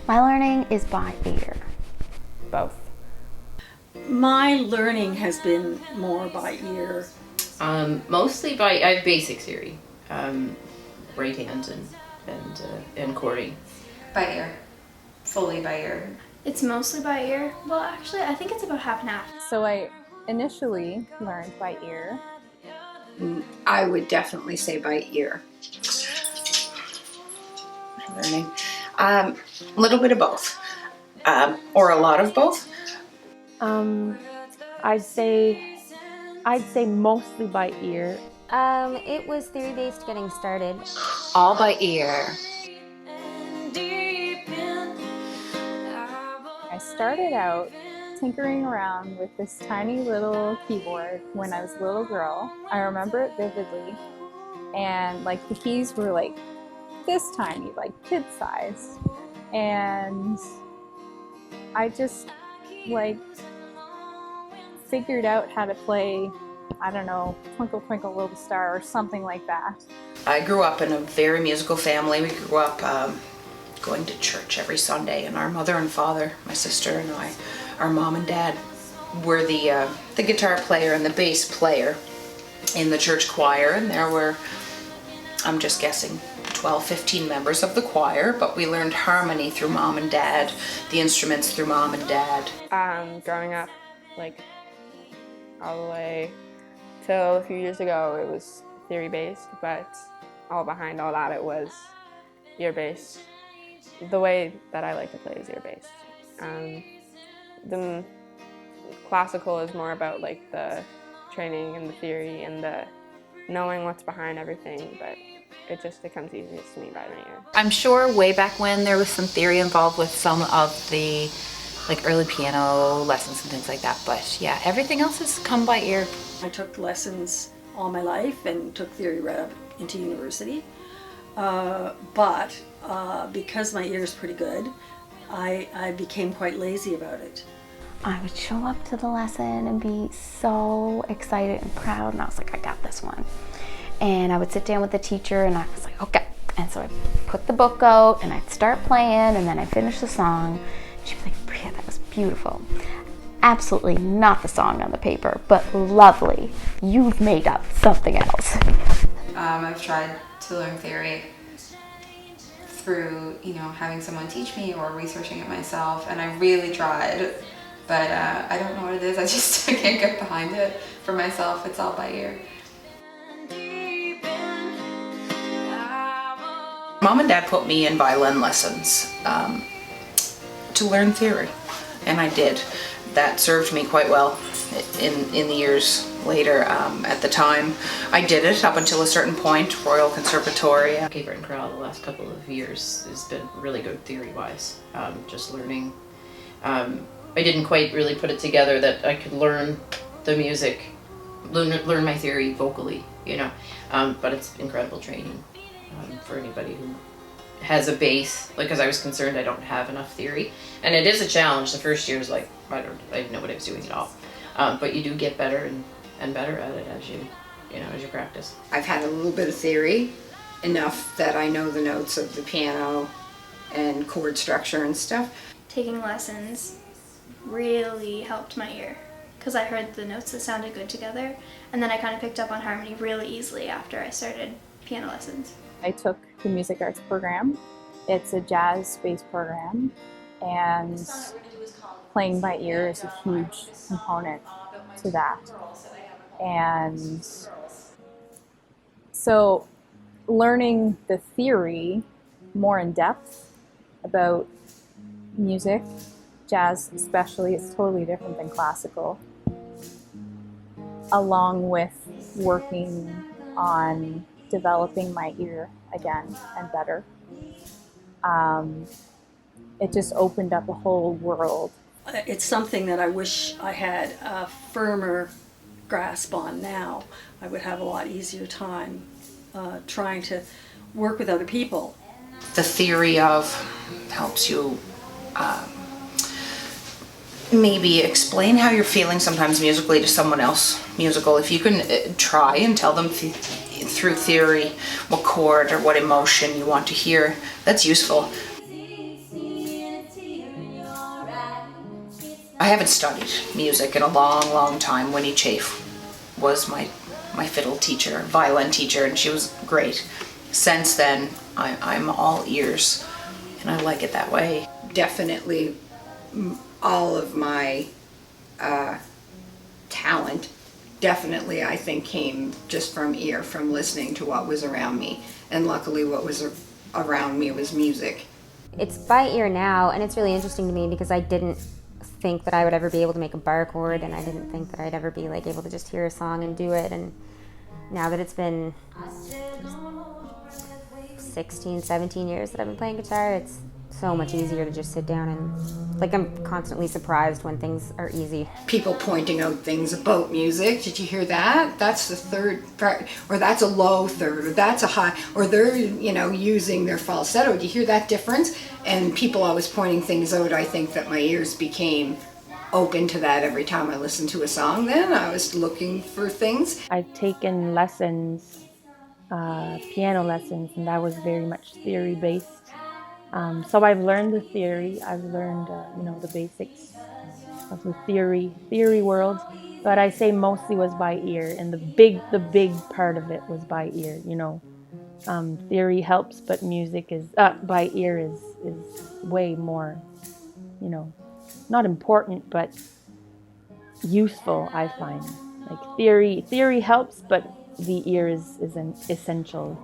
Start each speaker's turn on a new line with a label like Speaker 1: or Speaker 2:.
Speaker 1: My learning is by ear.
Speaker 2: Both.
Speaker 3: My learning has been more by ear.
Speaker 2: Mostly by, I have basic theory, right hand and chording.
Speaker 4: By ear. Fully by ear.
Speaker 5: It's mostly by ear. Well, actually, I think it's about half and half.
Speaker 6: So I initially learned by ear.
Speaker 7: I would definitely say by ear. Learning. A little bit of both. Or a lot of both.
Speaker 8: I'd say mostly by ear.
Speaker 1: It was theory-based getting started.
Speaker 9: All by ear.
Speaker 6: I started out tinkering around with this tiny little keyboard when I was a little girl. I remember it vividly. And like the keys were like this tiny, like kid size. And I just like figured out how to play, I don't know, Twinkle Twinkle Little Star or something like that.
Speaker 7: I grew up in a very musical family. We grew up going to church every Sunday, and our mother and father, my sister and I, our mom and dad, were the guitar player and the bass player in the church choir, and there were, I'm just guessing, 12, 15 members of the choir, but we learned harmony through mom and dad, the instruments through mom and dad.
Speaker 2: Growing up, like, all the way till a few years ago, it was theory-based, but all behind all that, it was ear-based. The way that I like to play is ear-based. The classical is more about like the training and the theory and the knowing what's behind everything, but it comes easiest to me by my ear.
Speaker 9: I'm sure way back when there was some theory involved with some of the like early piano lessons and things like that, but yeah, everything else has come by ear.
Speaker 3: I took lessons all my life and took theory right up into university. But because my ear is pretty good, I became quite lazy about it.
Speaker 1: I would show up to the lesson and be so excited and proud, and I was like, I got this one. And I would sit down with the teacher and I was like, okay. And so I'd put the book out and I'd start playing, and then I'd finish the song. She'd be like, Bria, that was beautiful. Absolutely not the song on the paper, but lovely. You've made up something else.
Speaker 4: I've tried to learn theory through, having someone teach me or researching it myself, and I really tried, but I don't know what it is. I just can't get behind it for myself. It's all by ear.
Speaker 7: Mom and dad put me in violin lessons to learn theory, and I did. That served me quite well in the years later. At the time, I did it up until a certain point, Royal Conservatory.
Speaker 2: Okay, Breton Chorale the last couple of years has been really good theory-wise. Just learning. I didn't quite really put it together that I could learn the music, learn my theory vocally, but it's incredible training for anybody who has a base, because I was concerned I don't have enough theory, and it is a challenge. The first year is like, I didn't know what I was doing at all, but you do get better and better at it as you practice.
Speaker 7: I've had a little bit of theory, enough that I know the notes of the piano and chord structure and stuff.
Speaker 5: Taking lessons really helped my ear because I heard the notes that sounded good together, and then I kind of picked up on harmony really easily after I started piano lessons.
Speaker 6: I took the music arts program. It's a jazz-based program, and playing by ear is a huge component to that. And so learning the theory more in depth about music, jazz especially, is totally different than classical, along with working on developing my ear again and better. It just opened up a whole world.
Speaker 3: It's something that I wish I had a firmer grasp on now. I would have a lot easier time trying to work with other people.
Speaker 7: The theory of helps you maybe explain how you're feeling sometimes musically to someone else. If you can try and tell them through theory what chord or what emotion you want to hear, that's useful. I haven't studied music in a long, long time. Winnie Chafe was my fiddle teacher, violin teacher, and she was great. Since then, I'm all ears, and I like it that way.
Speaker 10: Definitely all of my talent, definitely I think came just from ear, from listening to what was around me. And luckily what was around me was music.
Speaker 11: It's by ear now, and it's really interesting to me because I didn't think that I would ever be able to make a bar chord, and I didn't think that I'd ever be like able to just hear a song and do it. And now that it's been 16, 17 years that I've been playing guitar, it's so much easier to just sit down and, like, I'm constantly surprised when things are easy.
Speaker 10: People pointing out things about music. Did you hear that? That's the third part, or that's a low third, or that's a high, or they're, you know, using their falsetto. Do you hear that difference? And people always pointing things out. I think that my ears became open to that every time I listened to a song. Then I was looking for things.
Speaker 8: I've taken lessons, piano lessons, and that was very much theory-based. So I've learned the theory. I've learned, you know, the basics of the theory world. But I say mostly was by ear, and the big part of it was by ear. You know, theory helps, but music is by ear is way more, you know, not important, but useful. I find like theory helps, but the ear is an essential.